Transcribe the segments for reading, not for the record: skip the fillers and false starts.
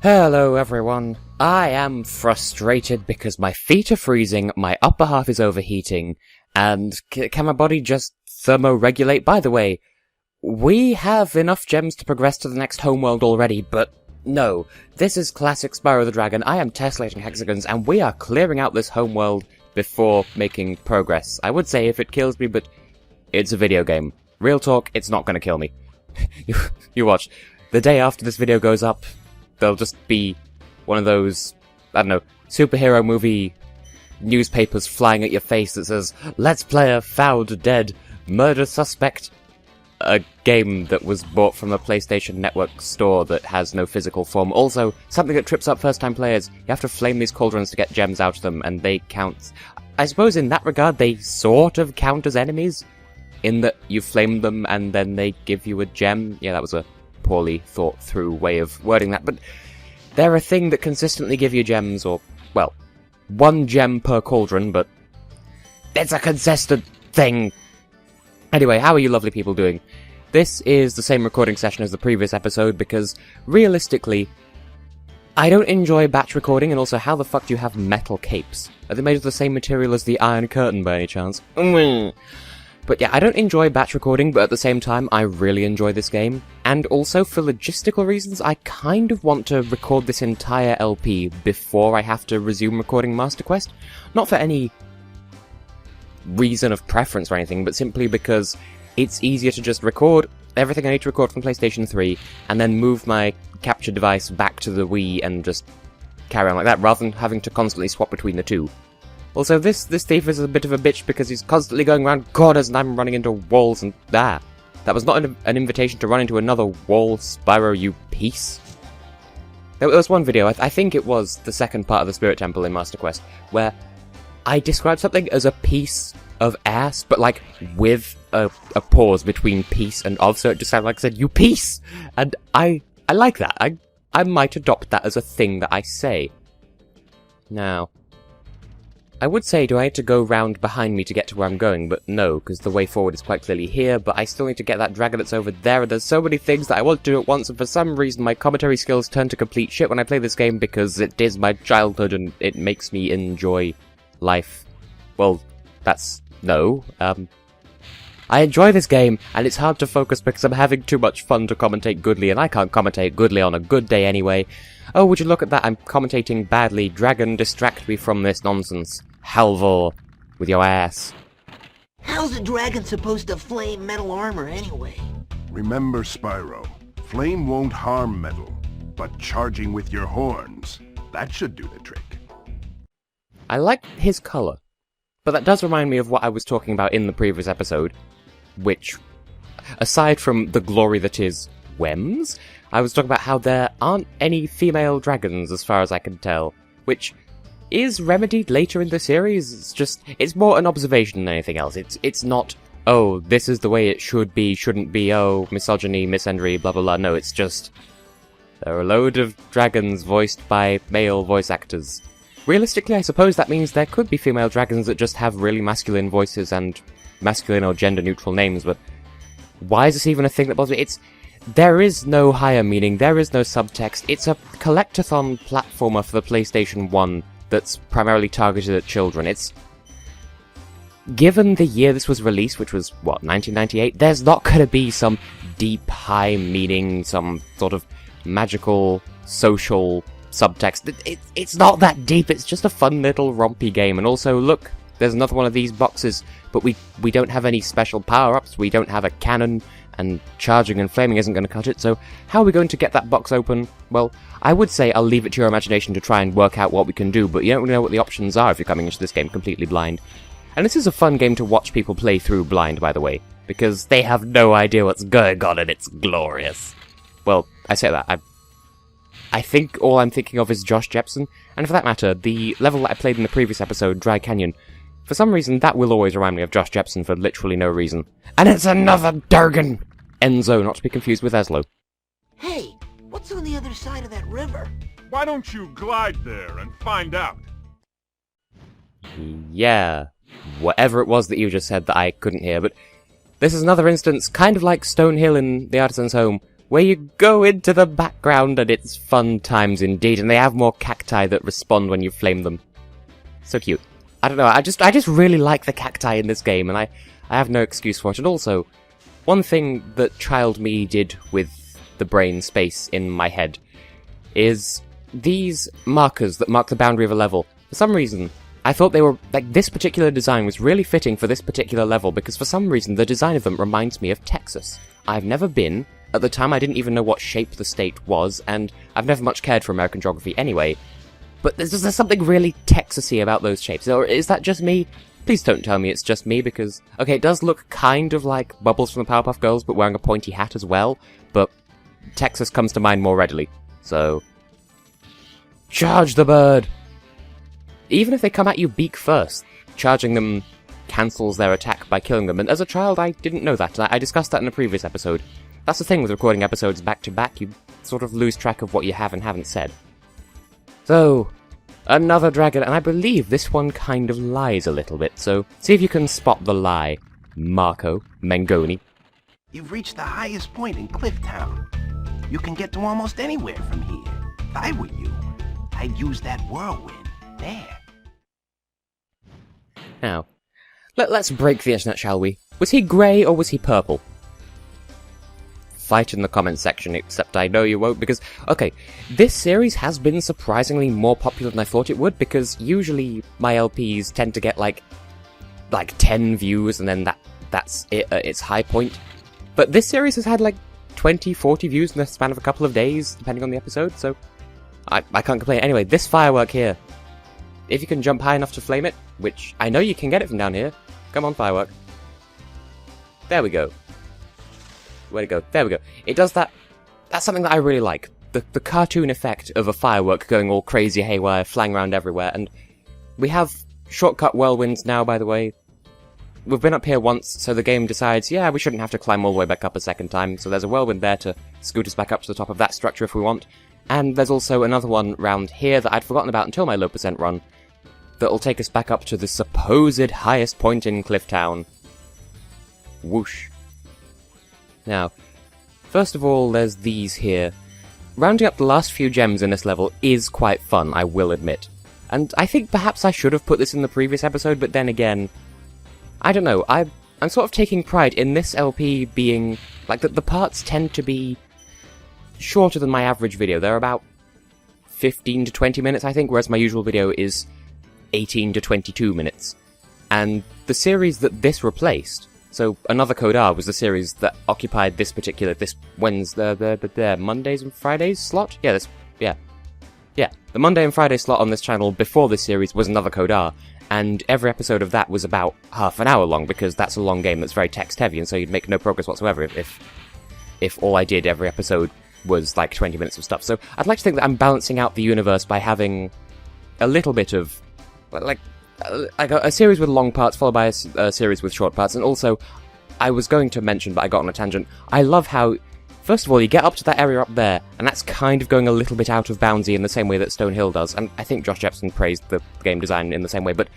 Hello everyone. I am frustrated because my feet are freezing, my upper half is overheating, and can my body just thermoregulate? By the way, we have enough gems to progress to the next homeworld already, but no. This is classic Spyro the Dragon. I am tessellating hexagons, and we are clearing out this homeworld before making progress. I would say if it kills me, but it's a video game. Real talk, it's not gonna kill me. You watch. The day after this video goes up, there'll just be one of those, I don't know, superhero movie newspapers flying at your face that says, "Let's play a found dead murder suspect." A game that was bought from a PlayStation Network store that has no physical form. Also, something that trips up first-time players. You have to flame these cauldrons to get gems out of them, and they count. I suppose in that regard, they sort of count as enemies, in that you flame them and then they give you a gem. Yeah, that was a poorly thought through way of wording that, but they're a thing that consistently give you gems, or, well, one gem per cauldron, but it's a consistent thing. Anyway, how are you lovely people doing? This is the same recording session as the previous episode because, realistically, I don't enjoy batch recording, and also how the fuck do you have metal capes? Are they made of the same material as the Iron Curtain by any chance? But yeah, I don't enjoy batch recording, but at the same time, I really enjoy this game. And also, for logistical reasons, I kind of want to record this entire LP before I have to resume recording Master Quest. Not for any reason of preference or anything, but simply because it's easier to just record everything I need to record from PlayStation 3, and then move my capture device back to the Wii and just carry on like that, rather than having to constantly swap between the two. Also, this thief is a bit of a bitch because he's constantly going around corners and I'm running into walls and... that was not an invitation to run into another wall, Spyro, you piece. There was one video, I think it was the second part of the Spirit Temple in Master Quest, where I described something as a piece of ass, but like with a pause between piece and of, so it just sounded like I said, you piece! And I like that. I might adopt that as a thing that I say. Now, I would say, do I need to go round behind me to get to where I'm going? But no, because the way forward is quite clearly here, but I still need to get that dragon that's over there, and there's so many things that I want to do at once, and for some reason my commentary skills turn to complete shit when I play this game, because it is my childhood and it makes me enjoy life. Well, that's... no. I enjoy this game, and it's hard to focus because I'm having too much fun to commentate goodly, and I can't commentate goodly on a good day anyway. Oh, would you look at that, I'm commentating badly. Dragon, distract me from this nonsense. Halvor, with your ass. How's a dragon supposed to flame metal armor anyway? Remember, Spyro, flame won't harm metal, but charging with your horns, that should do the trick. I like his colour, but that does remind me of what I was talking about in the previous episode, which, aside from the glory that is Wems, I was talking about how there aren't any female dragons as far as I can tell, which is remedied later in the series. It's more an observation than anything else. It's not, oh, this is the way it should be, shouldn't be, oh, misogyny, misandry, blah blah blah. No, it's just, there are a load of dragons voiced by male voice actors. Realistically, I suppose that means there could be female dragons that just have really masculine voices and masculine or gender-neutral names, but why is this even a thing that bothers me? There is no higher meaning, there is no subtext. It's a collectathon platformer for the PlayStation 1 that's primarily targeted at children. It's... given the year this was released, which was, what, 1998, there's not gonna be some deep, high meaning, some sort of magical, social subtext. It's not that deep, it's just a fun little rompy game. And also, look, there's another one of these boxes, but we don't have any special power-ups, we don't have a cannon, and charging and flaming isn't going to cut it, so how are we going to get that box open? Well, I would say I'll leave it to your imagination to try and work out what we can do, but you don't really know what the options are if you're coming into this game completely blind. And this is a fun game to watch people play through blind, by the way, because they have no idea what's going on and it's glorious. Well, I say that, I think all I'm thinking of is Josh Jepson, and for that matter, the level that I played in the previous episode, Dry Canyon, for some reason that will always remind me of Josh Jepson for literally no reason. And it's another Durgan! Enzo, not to be confused with Eslo. Hey, what's on the other side of that river? Why don't you glide there and find out? Yeah, whatever it was that you just said that I couldn't hear, but this is another instance, kind of like Stonehill in The Artisan's Home, where you go into the background and it's fun times indeed, and they have more cacti that respond when you flame them. So cute. I don't know, I just really like the cacti in this game, and I have no excuse for it. And also, one thing that child me did with the brain space in my head is these markers that mark the boundary of a level. For some reason, I thought they were, like, this particular design was really fitting for this particular level, because for some reason the design of them reminds me of Texas. I've never been. At the time I didn't even know what shape the state was, and I've never much cared for American geography anyway. But there's something really Texas-y about those shapes. Or is that just me? Please don't tell me it's just me, because... Okay, it does look kind of like Bubbles from the Powerpuff Girls, but wearing a pointy hat as well, but Texas comes to mind more readily. So... charge the bird! Even if they come at you beak first, charging them cancels their attack by killing them, and as a child I didn't know that, and I discussed that in a previous episode. That's the thing with recording episodes back-to-back, you sort of lose track of what you have and haven't said. So, another dragon, and I believe this one kind of lies a little bit, so see if you can spot the lie, Marco Mengoni. You've reached the highest point in Clifftown. You can get to almost anywhere from here. If I were you, I'd use that whirlwind there. Now, let's break the internet, shall we? Was he grey or was he purple? Fight in the comments section, except I know you won't, because, okay, this series has been surprisingly more popular than I thought it would, because usually my LPs tend to get like 10 views, and then that's it at its high point. But this series has had like 20, 40 views in the span of a couple of days, depending on the episode, so I can't complain. Anyway, this firework here, if you can jump high enough to flame it, which I know you can get it from down here. Come on, firework. There we go. Where'd it go? There we go. It does that. That's something that I really like. The cartoon effect of a firework going all crazy haywire, flying around everywhere. And we have shortcut whirlwinds now, by the way. We've been up here once, so the game decides, yeah, we shouldn't have to climb all the way back up a second time. So there's a whirlwind there to scoot us back up to the top of that structure if we want. And there's also another one round here that I'd forgotten about until my low percent run, that'll take us back up to the supposed highest point in Clifftown. Whoosh. Now, first of all, there's these here. Rounding up the last few gems in this level is quite fun, I will admit. And I think perhaps I should have put this in the previous episode, but then again, I don't know, I'm sort of taking pride in this LP being, like, the parts tend to be shorter than my average video. They're about 15 to 20 minutes, I think, whereas my usual video is 18 to 22 minutes. And the series that this replaced, so Another Code R was the series that occupied this Wednesday, the Mondays and Fridays slot? Yeah, the Monday and Friday slot on this channel before this series was Another Code R, and every episode of that was about half an hour long, because that's a long game that's very text-heavy, and so you'd make no progress whatsoever if all I did every episode was like 20 minutes of stuff. So I'd like to think that I'm balancing out the universe by having a little bit of, like a series with long parts followed by a series with short parts. And also, I was going to mention, but I got on a tangent, I love how, first of all, you get up to that area up there, and that's kind of going a little bit out of boundsy in the same way that Stonehill does, and I think Josh Jepson praised the game design in the same way, but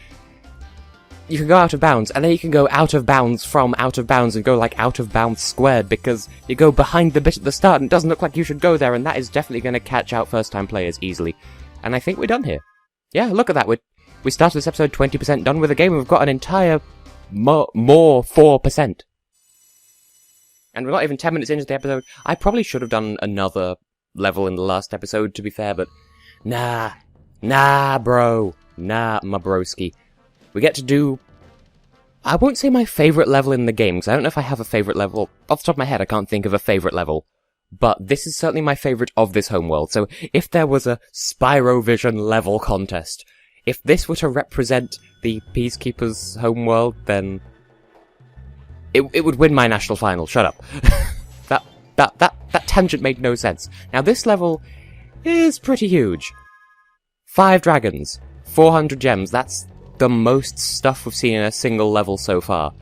you can go out of bounds, and then you can go out of bounds from out of bounds and go like out of bounds squared, because you go behind the bit at the start and it doesn't look like you should go there, and that is definitely going to catch out first-time players easily. And I think we're done here. Yeah, look at that, we started this episode 20% done with a game, and we've got an entire more 4%. And we're not even 10 minutes into the episode. I probably should have done another level in the last episode, to be fair, but nah, bro. Nah, my broski. We get to do, I won't say my favourite level in the game, because I don't know if I have a favourite level. Off the top of my head, I can't think of a favourite level. But this is certainly my favourite of this homeworld, so if there was a Spyro Vision level contest, if this were to represent the Peacekeeper's homeworld, then it would win my national final. Shut up. that tangent made no sense. Now this level is pretty huge. 5 dragons, 400 gems, that's the most stuff we've seen in a single level so far.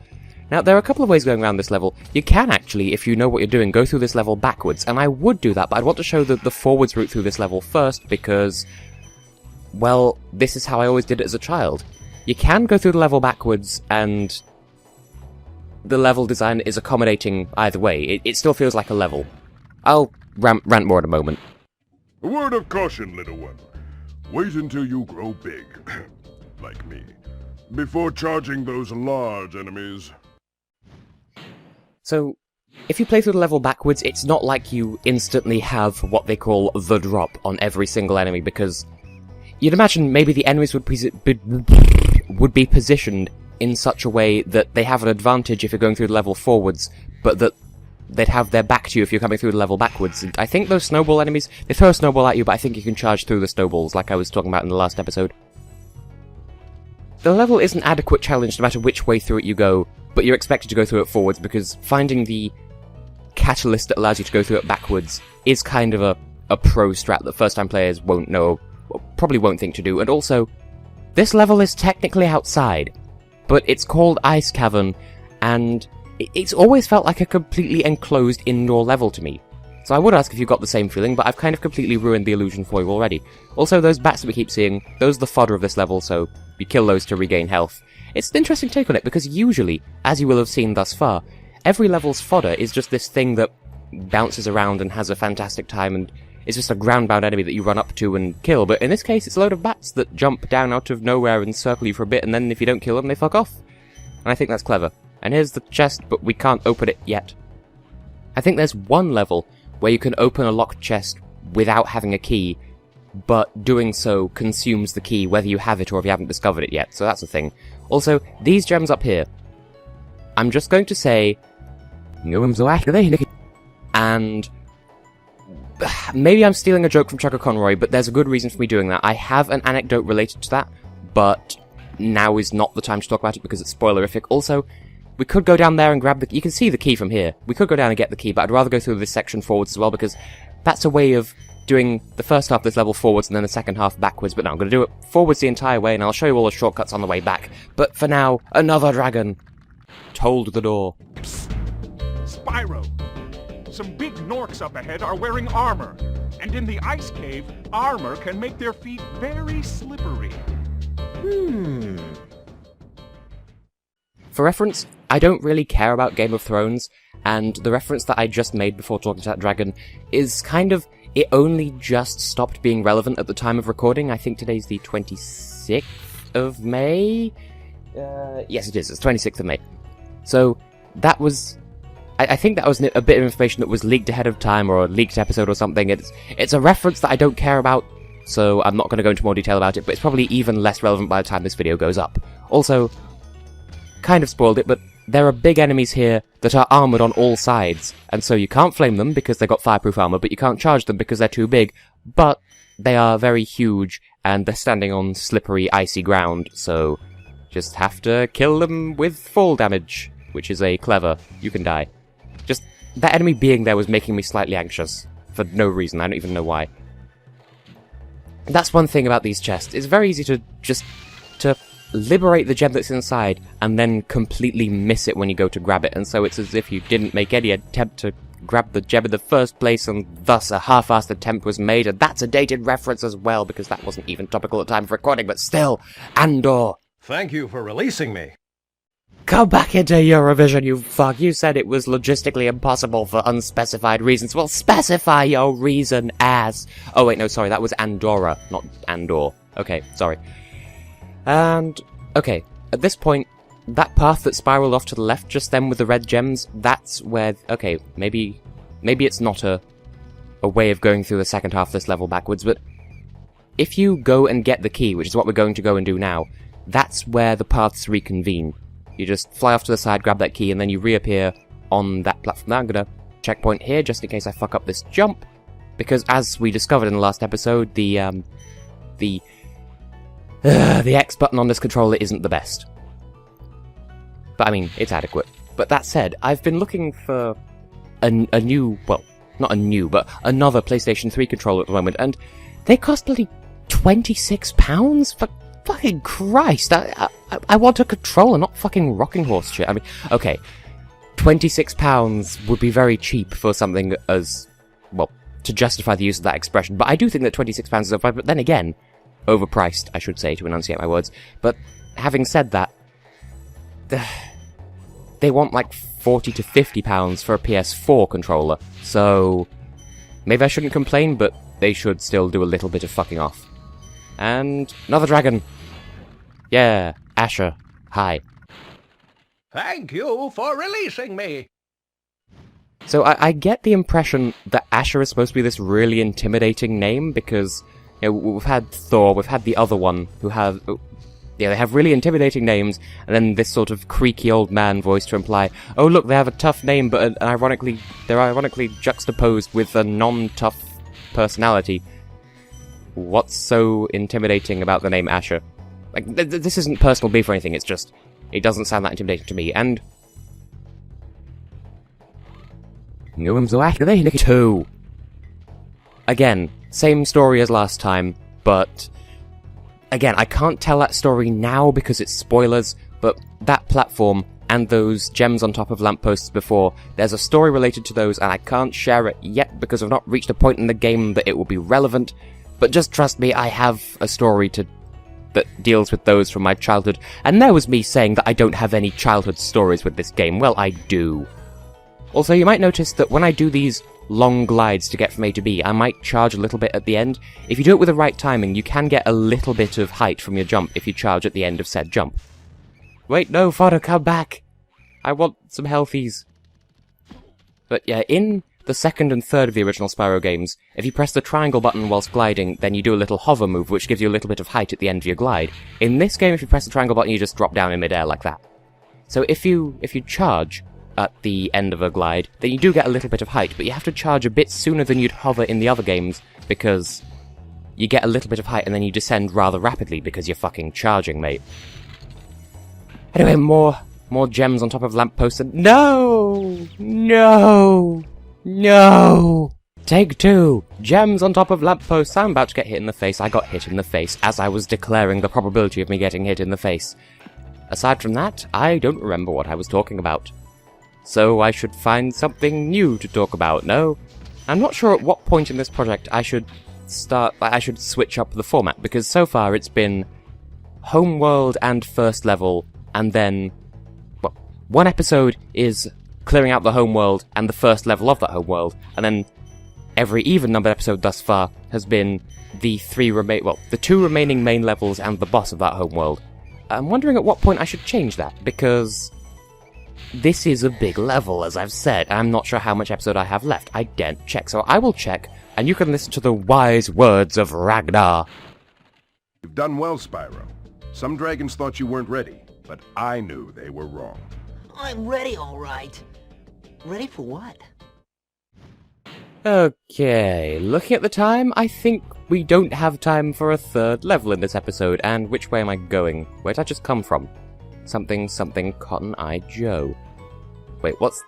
Now, there are a couple of ways going around this level. You can actually, if you know what you're doing, go through this level backwards, and I would do that, but I'd want to show the forwards route through this level first, because, well, this is how I always did it as a child. You can go through the level backwards, and the level design is accommodating either way. It still feels like a level. I'll rant more in a moment. A word of caution, little one. Wait until you grow big, like me, before charging those large enemies. So, if you play through the level backwards, it's not like you instantly have what they call the drop on every single enemy, because you'd imagine maybe the enemies would be positioned in such a way that they have an advantage if you're going through the level forwards, but that they'd have their back to you if you're coming through the level backwards. And I think those snowball enemies, they throw a snowball at you, but I think you can charge through the snowballs, like I was talking about in the last episode. The level is an adequate challenge no matter which way through it you go, but you're expected to go through it forwards, because finding the catalyst that allows you to go through it backwards is kind of a pro strat that first-time players won't know, or probably won't think to do. And also, this level is technically outside, but it's called Ice Cavern, and it's always felt like a completely enclosed indoor level to me. So I would ask if you got the same feeling, but I've kind of completely ruined the illusion for you already. Also, those bats that we keep seeing, those are the fodder of this level, so you kill those to regain health. It's an interesting take on it, because usually, as you will have seen thus far, every level's fodder is just this thing that bounces around and has a fantastic time, and is just a ground-bound enemy that you run up to and kill. But in this case, it's a load of bats that jump down out of nowhere and circle you for a bit, and then if you don't kill them, they fuck off. And I think that's clever. And here's the chest, but we can't open it yet. I think there's one level where you can open a locked chest without having a key, but doing so consumes the key whether you have it or if you haven't discovered it yet, so that's a thing. Also, these gems up here, I'm just going to say, and maybe I'm stealing a joke from Chucker Conroy, but there's a good reason for me doing that. I have an anecdote related to that, but now is not the time to talk about it because it's spoilerific. Also, we could go down there and grab you can see the key from here. We could go down and get the key, but I'd rather go through this section forwards as well, because that's a way of doing the first half of this level forwards and then the second half backwards. But no, I'm going to do it forwards the entire way, and I'll show you all the shortcuts on the way back. But for now, another dragon. Told the door. Psst. Spyro! Some big GNORCS up ahead are wearing armor. And in the ice cave, armor can make their feet very slippery. For reference, I don't really care about Game of Thrones, and the reference that I just made before talking to that dragon is kind of, it only just stopped being relevant at the time of recording. I think today's the 26th of May? Yes it is, it's 26th of May. So, that was, I think that was a bit of information that was leaked ahead of time, or a leaked episode or something. It's a reference that I don't care about, so I'm not going to go into more detail about it, but it's probably even less relevant by the time this video goes up. Also, kind of spoiled it, but there are big enemies here that are armoured on all sides, and so you can't flame them because they've got fireproof armour, but you can't charge them because they're too big, but they are very huge, and they're standing on slippery, icy ground, so just have to kill them with fall damage, which is a clever, you can die. Just, that enemy being there was making me slightly anxious, for no reason, I don't even know why. That's one thing about these chests, it's very easy to liberate the gem that's inside, and then completely miss it when you go to grab it, and so it's as if you didn't make any attempt to grab the gem in the first place, and thus a half-assed attempt was made, and that's a dated reference as well, because that wasn't even topical at the time of recording, but still, Andor! Thank you for releasing me. Come back into Eurovision, you fuck! You said it was logistically impossible for unspecified reasons. Well, specify your reason, ass! Oh wait, no, sorry, that was Andorra, not Andor. Okay, sorry. And, okay, at this point, that path that spiraled off to the left just then with the red gems, that's where, okay, maybe it's not a way of going through the second half of this level backwards, but if you go and get the key, which is what we're going to go and do now, that's where the paths reconvene. You just fly off to the side, grab that key, and then you reappear on that platform. Now I'm gonna checkpoint here, just in case I fuck up this jump, because as we discovered in the last episode, the X button on this controller isn't the best. But I mean, it's adequate. But that said, I've been looking for a new, well, not a new, but another PlayStation 3 controller at the moment, and they cost bloody £26? For fucking Christ! I want a controller, not fucking rocking horse shit. I mean, okay, £26 would be very cheap for something as, well, to justify the use of that expression, but I do think that £26 is overpriced, but then again, overpriced, I should say, to enunciate my words. But having said that, they want like £40 to £50 for a PS4 controller, so maybe I shouldn't complain, but they should still do a little bit of fucking off. And another dragon! Yeah, Asher, hi. Thank you for releasing me. So I get the impression that Asher is supposed to be this really intimidating name, because we've had Thor, we've had the other one, who have... they have really intimidating names, and then this sort of creaky old man voice to imply, oh look, they have a tough name, but they're ironically juxtaposed with a non-tough personality. What's so intimidating about the name Asher? Like, this isn't personal beef or anything, it's just, it doesn't sound that intimidating to me, and... 2. Again, same story as last time, but... Again, I can't tell that story now because it's spoilers, but that platform and those gems on top of lampposts before, there's a story related to those, and I can't share it yet because I've not reached a point in the game that it will be relevant, but just trust me, I have a story that deals with those from my childhood, and there was me saying that I don't have any childhood stories with this game. Well, I do. Also, you might notice that when I do these long glides to get from A to B, I might charge a little bit at the end. If you do it with the right timing, you can get a little bit of height from your jump if you charge at the end of said jump. Wait, no, Fodder, come back! I want some healthies. But yeah, in the second and third of the original Spyro games, if you press the triangle button whilst gliding, then you do a little hover move, which gives you a little bit of height at the end of your glide. In this game, if you press the triangle button, you just drop down in midair like that. So if you charge at the end of a glide, then you do get a little bit of height, but you have to charge a bit sooner than you'd hover in the other games, because you get a little bit of height and then you descend rather rapidly because you're fucking charging, mate. Anyway, more gems on top of lampposts and... No! No! No! Take 2! Gems on top of lampposts. I'm about to get hit in the face. I got hit in the face as I was declaring the probability of me getting hit in the face. Aside from that, I don't remember what I was talking about. So I should find something new to talk about, no? I'm not sure at what point in this project I should switch up the format, because so far it's been homeworld and first level, and then, well, one episode is clearing out the homeworld and the first level of that homeworld, and then every even-numbered episode thus far has been the 2 remaining main levels and the boss of that homeworld. I'm wondering at what point I should change that, because... this is a big level, as I've said. I'm not sure how much episode I have left. I daren't check, so I will check, and you can listen to the wise words of Ragnar. You've done well, Spyro. Some dragons thought you weren't ready, but I knew they were wrong. I'm ready, all right. Ready for what? Okay, looking at the time, I think we don't have time for a third level in this episode, and which way am I going? Where did I just come from? Something Cotton Eye Joe. Wait, what's...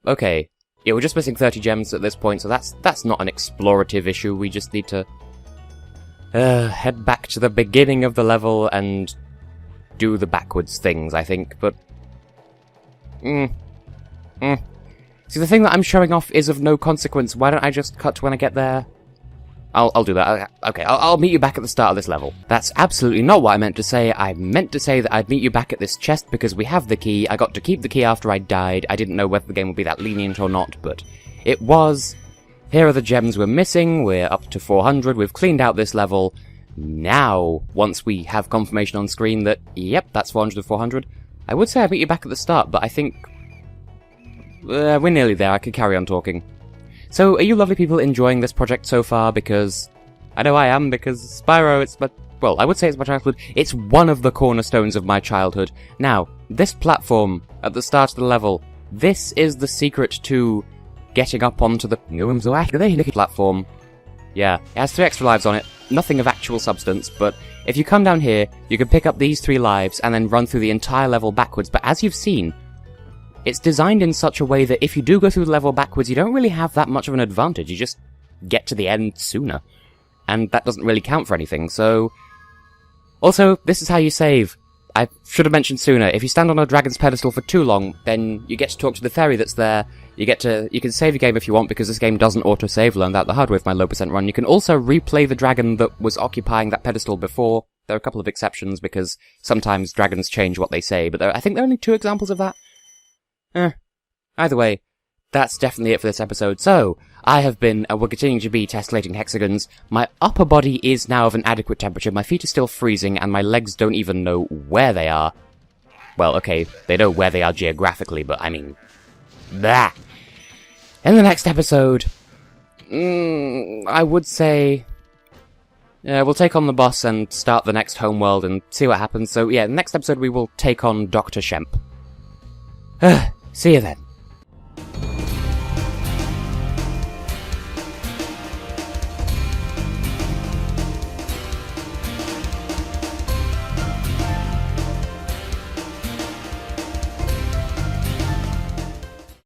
Okay. Yeah, we're just missing 30 gems at this point, so that's not an explorative issue. We just need to... head back to the beginning of the level and do the backwards things, I think, but... See, the thing that I'm showing off is of no consequence. Why don't I just cut to when I get there? I'll do that. Okay, I'll meet you back at the start of this level. That's absolutely not what I meant to say. I meant to say that I'd meet you back at this chest because we have the key. I got to keep the key after I died. I didn't know whether the game would be that lenient or not, but it was. Here are the gems we're missing. We're up to 400. We've cleaned out this level. Now, once we have confirmation on screen that, yep, that's 400 of 400, I would say I'd meet you back at the start, but I think... we're nearly there. I could carry on talking. So, are you lovely people enjoying this project so far? Because I know I am, because Spyro, I would say it's my childhood. It's one of the cornerstones of my childhood. Now, this platform at the start of the level, this is the secret to getting up onto the platform. Yeah, it has 3 extra lives on it. Nothing of actual substance, but if you come down here, you can pick up these 3 lives and then run through the entire level backwards. But as you've seen, it's designed in such a way that if you do go through the level backwards, you don't really have that much of an advantage. You just get to the end sooner. And that doesn't really count for anything, so... Also, this is how you save. I should have mentioned sooner, if you stand on a dragon's pedestal for too long, then you get to talk to the fairy that's there. You can save your game if you want, because this game doesn't auto-save. Learned that the hard way with my low percent run. You can also replay the dragon that was occupying that pedestal before. There are a couple of exceptions, because sometimes dragons change what they say, but I think there are only 2 examples of that. Either way, that's definitely it for this episode. So, I have been, we're continuing to be tessellating hexagons. My upper body is now of an adequate temperature, my feet are still freezing, and my legs don't even know where they are. Well, okay, they know where they are geographically, but I mean... Blah! In the next episode... I would say... we'll take on the boss and start the next homeworld and see what happens. So yeah, next episode we will take on Dr. Shemp. See you then.